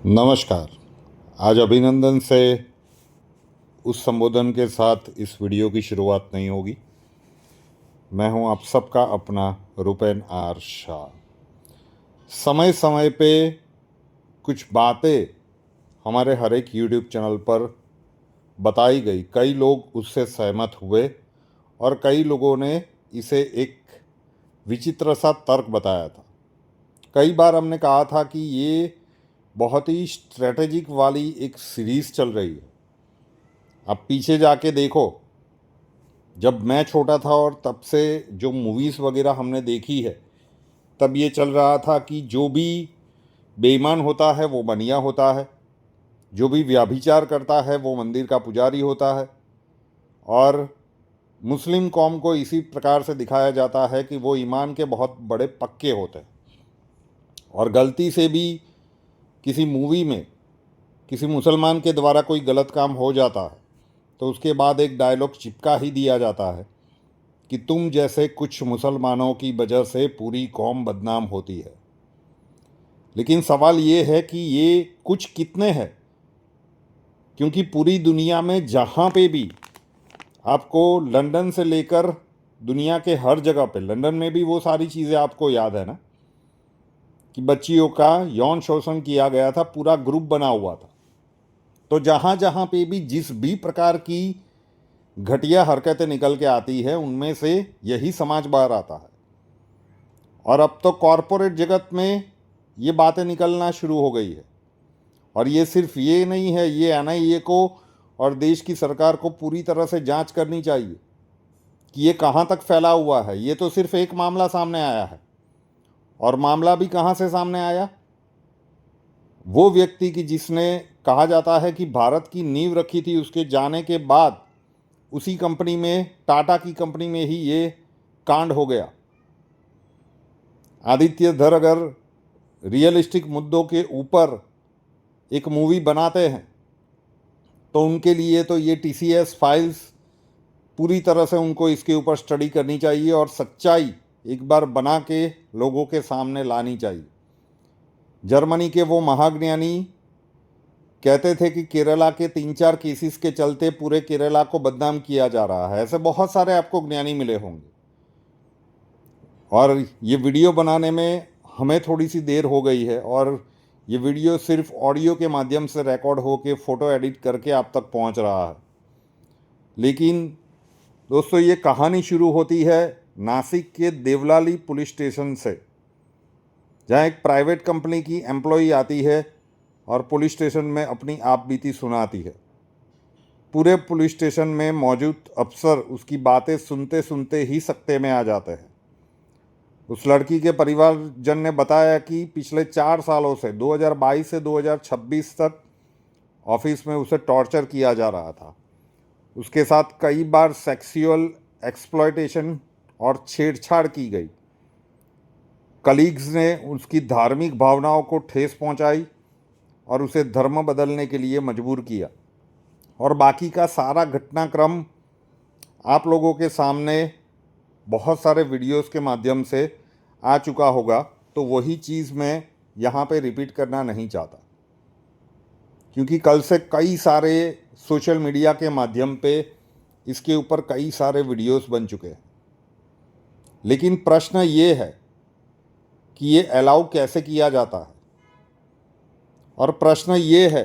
नमस्कार। आज अभिनंदन से उस संबोधन के साथ इस वीडियो की शुरुआत नहीं होगी। मैं हूं आप सबका अपना रुपेन आर शाह। समय समय पे कुछ बातें हमारे हर एक यूट्यूब चैनल पर बताई गई, कई लोग उससे सहमत हुए और कई लोगों ने इसे एक विचित्र सा तर्क बताया था। कई बार हमने कहा था कि ये बहुत ही स्ट्रेटेजिक वाली एक सीरीज़ चल रही है। अब पीछे जाके देखो, जब मैं छोटा था और तब से जो मूवीज़ वगैरह हमने देखी है, तब ये चल रहा था कि जो भी बेईमान होता है वो बनिया होता है, जो भी व्याभिचार करता है वो मंदिर का पुजारी होता है, और मुस्लिम कौम को इसी प्रकार से दिखाया जाता है कि वो ईमान के बहुत बड़े पक्के होते हैं। और गलती से भी किसी मूवी में किसी मुसलमान के द्वारा कोई गलत काम हो जाता है तो उसके बाद एक डायलॉग चिपका ही दिया जाता है कि तुम जैसे कुछ मुसलमानों की वजह से पूरी कौम बदनाम होती है। लेकिन सवाल ये है कि ये कुछ कितने हैं, क्योंकि पूरी दुनिया में जहाँ पे भी आपको, लंदन से लेकर दुनिया के हर जगह पे, लंदन में भी वो सारी चीज़ें आपको याद है ना, कि बच्चियों का यौन शोषण किया गया था, पूरा ग्रुप बना हुआ था। तो जहाँ जहाँ पे भी जिस भी प्रकार की घटिया हरकतें निकल के आती है, उनमें से यही समाज बाहर आता है। और अब तो कॉरपोरेट जगत में ये बातें निकलना शुरू हो गई है। और ये सिर्फ ये नहीं है, ये एनआईए को और देश की सरकार को पूरी तरह से जांच करनी चाहिए कि ये कहाँ तक फैला हुआ है। ये तो सिर्फ एक मामला सामने आया है, और मामला भी कहाँ से सामने आया? वो व्यक्ति की जिसने, कहा जाता है कि भारत की नींव रखी थी, उसके जाने के बाद उसी कंपनी में, टाटा की कंपनी में ही ये कांड हो गया। आदित्य धर अगर रियलिस्टिक मुद्दों के ऊपर एक मूवी बनाते हैं तो उनके लिए तो ये टीसीएस फाइल्स पूरी तरह से उनको इसके ऊपर स्टडी करनी चाहिए और सच्चाई एक बार बना के लोगों के सामने लानी चाहिए। जर्मनी के वो महाज्ञानी कहते थे कि केरला के 3-4 केसेस के चलते पूरे केरला को बदनाम किया जा रहा है। ऐसे बहुत सारे आपको ज्ञानी मिले होंगे। और ये वीडियो बनाने में हमें थोड़ी सी देर हो गई है, और ये वीडियो सिर्फ ऑडियो के माध्यम से रिकॉर्ड होके फ़ोटो एडिट करके आप तक पहुंच रहा है। लेकिन दोस्तों, ये कहानी शुरू होती है नासिक के देवलाली पुलिस स्टेशन से, जहाँ एक प्राइवेट कंपनी की एम्प्लॉई आती है और पुलिस स्टेशन में अपनी आप बीती सुनाती है। पूरे पुलिस स्टेशन में मौजूद अफसर उसकी बातें सुनते सुनते ही सकते में आ जाते हैं। उस लड़की के परिवारजन ने बताया कि पिछले 4 सालों से, 2022 से 2026 तक, ऑफिस में उसे टॉर्चर किया जा रहा था। उसके साथ कई बार सेक्सुअल एक्सप्लॉयटेशन और छेड़छाड़ की गई। कलीग्स ने उसकी धार्मिक भावनाओं को ठेस पहुंचाई और उसे धर्म बदलने के लिए मजबूर किया। और बाकी का सारा घटनाक्रम आप लोगों के सामने बहुत सारे वीडियोस के माध्यम से आ चुका होगा, तो वही चीज़ मैं यहाँ पे रिपीट करना नहीं चाहता, क्योंकि कल से कई सारे सोशल मीडिया के माध्यम पे इसके ऊपर कई सारे वीडियोस बन चुके हैं। लेकिन प्रश्न ये है कि ये अलाउ कैसे किया जाता है, और प्रश्न ये है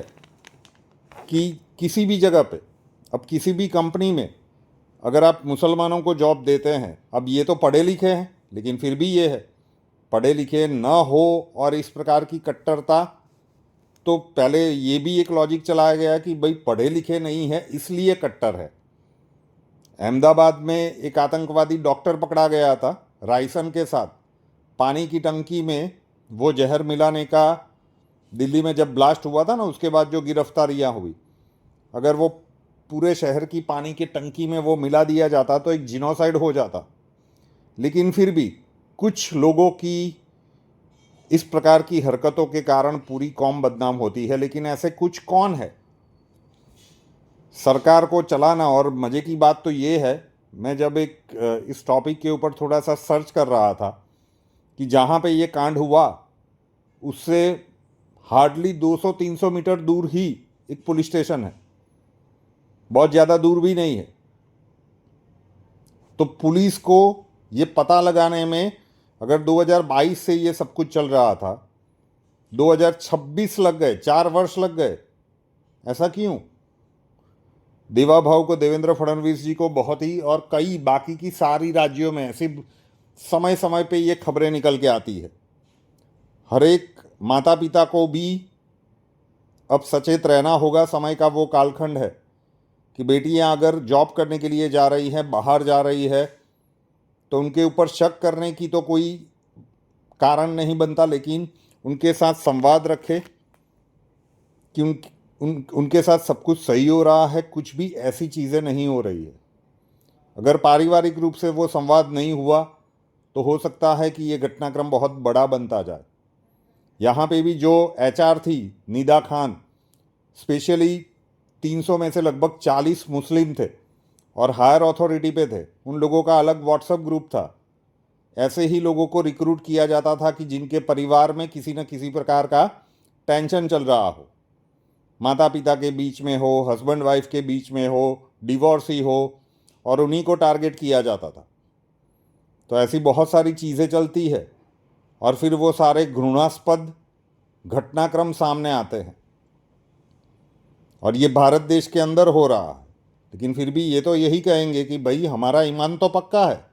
कि किसी भी जगह पे, अब किसी भी कंपनी में अगर आप मुसलमानों को जॉब देते हैं, अब ये तो पढ़े लिखे हैं, लेकिन फिर भी ये है, पढ़े लिखे न हो और इस प्रकार की कट्टरता, तो पहले ये भी एक लॉजिक चलाया गया कि भाई पढ़े लिखे नहीं है इसलिए कट्टर है। अहमदाबाद में एक आतंकवादी डॉक्टर पकड़ा गया था राइसन के साथ, पानी की टंकी में वो जहर मिलाने का, दिल्ली में जब ब्लास्ट हुआ था ना, उसके बाद जो गिरफ्तारियां हुई, अगर वो पूरे शहर की पानी की टंकी में वो मिला दिया जाता तो एक जिनोसाइड हो जाता। लेकिन फिर भी कुछ लोगों की इस प्रकार की हरकतों के कारण पूरी कौम बदनाम होती है। लेकिन ऐसे कुछ कौन है सरकार को चलाना? और मज़े की बात तो ये है, मैं जब इस टॉपिक के ऊपर थोड़ा सा सर्च कर रहा था कि जहाँ पे ये कांड हुआ उससे हार्डली 200-300 मीटर दूर ही एक पुलिस स्टेशन है, बहुत ज़्यादा दूर भी नहीं है। तो पुलिस को ये पता लगाने में अगर 2022 से ये सब कुछ चल रहा था, 2026 लग गए, 4 वर्ष लग गए। ऐसा क्यों? देवा भाव को, देवेंद्र फडणवीस जी को बहुत ही, और कई बाकी की सारी राज्यों में ऐसी समय समय पे ये खबरें निकल के आती है। हर एक माता पिता को भी अब सचेत रहना होगा। समय का वो कालखंड है कि बेटियां अगर जॉब करने के लिए जा रही हैं, बाहर जा रही है, तो उनके ऊपर शक करने की तो कोई कारण नहीं बनता, लेकिन उनके साथ संवाद रखें कि उनके साथ सब कुछ सही हो रहा है, कुछ भी ऐसी चीज़ें नहीं हो रही है। अगर पारिवारिक रूप से वो संवाद नहीं हुआ तो हो सकता है कि ये घटनाक्रम बहुत बड़ा बनता जाए। यहाँ पे भी जो एचआर थी निदा खान, स्पेशली 300 में से लगभग 40 मुस्लिम थे और हायर अथॉरिटी पे थे। उन लोगों का अलग व्हाट्सएप ग्रुप था। ऐसे ही लोगों को रिक्रूट किया जाता था कि जिनके परिवार में किसी न किसी प्रकार का टेंशन चल रहा हो, माता पिता के बीच में हो, हस्बैंड वाइफ के बीच में हो, डिवोर्सी हो, और उन्हीं को टारगेट किया जाता था। तो ऐसी बहुत सारी चीज़ें चलती है और फिर वो सारे घृणास्पद घटनाक्रम सामने आते हैं। और ये भारत देश के अंदर हो रहा है, लेकिन फिर भी ये तो यही कहेंगे कि भाई हमारा ईमान तो पक्का है।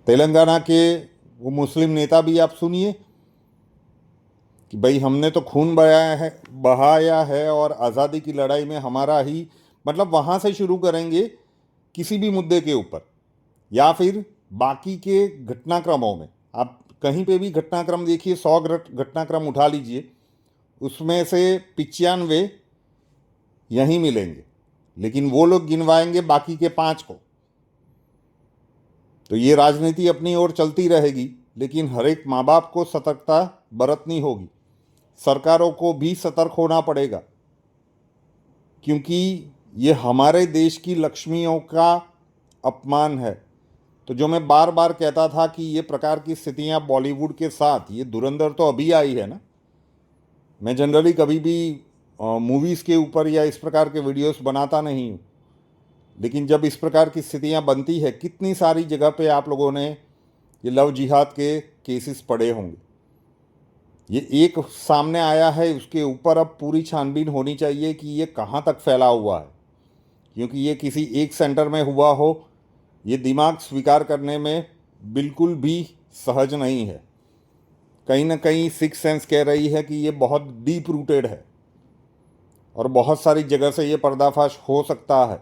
तेलंगाना के वो मुस्लिम नेता भी आप सुनिए कि भाई हमने तो खून बहाया है और आज़ादी की लड़ाई में हमारा ही, मतलब वहाँ से शुरू करेंगे किसी भी मुद्दे के ऊपर, या फिर बाकी के घटनाक्रमों में। आप कहीं पे भी घटनाक्रम देखिए, 100 घटनाक्रम उठा लीजिए, उसमें से 95 यहीं मिलेंगे, लेकिन वो लोग गिनवाएंगे बाकी के 5 को। तो ये राजनीति अपनी ओर चलती रहेगी, लेकिन हर एक माँ बाप को सतर्कता बरतनी होगी। सरकारों को भी सतर्क होना पड़ेगा, क्योंकि ये हमारे देश की लक्ष्मियों का अपमान है। तो जो मैं बार बार कहता था कि ये प्रकार की स्थितियाँ बॉलीवुड के साथ, ये धुरंधर तो अभी आई है ना। मैं जनरली कभी भी मूवीज़ के ऊपर या इस प्रकार के वीडियोस बनाता नहीं हूँ, लेकिन जब इस प्रकार की स्थितियाँ बनती है, कितनी सारी जगह पे आप लोगों ने ये लव जिहाद के केसेस पढ़े होंगे। ये एक सामने आया है, उसके ऊपर अब पूरी छानबीन होनी चाहिए कि ये कहाँ तक फैला हुआ है, क्योंकि ये किसी एक सेंटर में हुआ हो, ये दिमाग स्वीकार करने में बिल्कुल भी सहज नहीं है। कहीं ना कहीं सिक्स सेंस कह रही है कि ये बहुत डीप रूटेड है और बहुत सारी जगह से ये पर्दाफाश हो सकता है,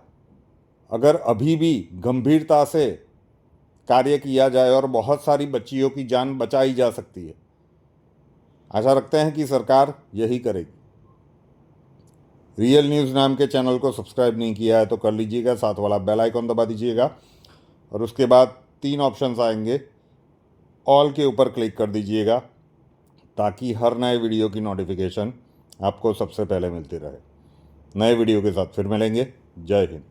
अगर अभी भी गंभीरता से कार्य किया जाए और बहुत सारी बच्चियों की जान बचाई जा सकती है। आशा रखते हैं कि सरकार यही करेगी। रियल न्यूज़ नाम के चैनल को सब्सक्राइब नहीं किया है तो कर लीजिएगा, साथ वाला बेल आइकॉन दबा दीजिएगा और उसके बाद 3 ऑप्शंस आएंगे, ऑल के ऊपर क्लिक कर दीजिएगा ताकि हर नए वीडियो की नोटिफिकेशन आपको सबसे पहले मिलती रहे। नए वीडियो के साथ फिर मिलेंगे। जय हिंद।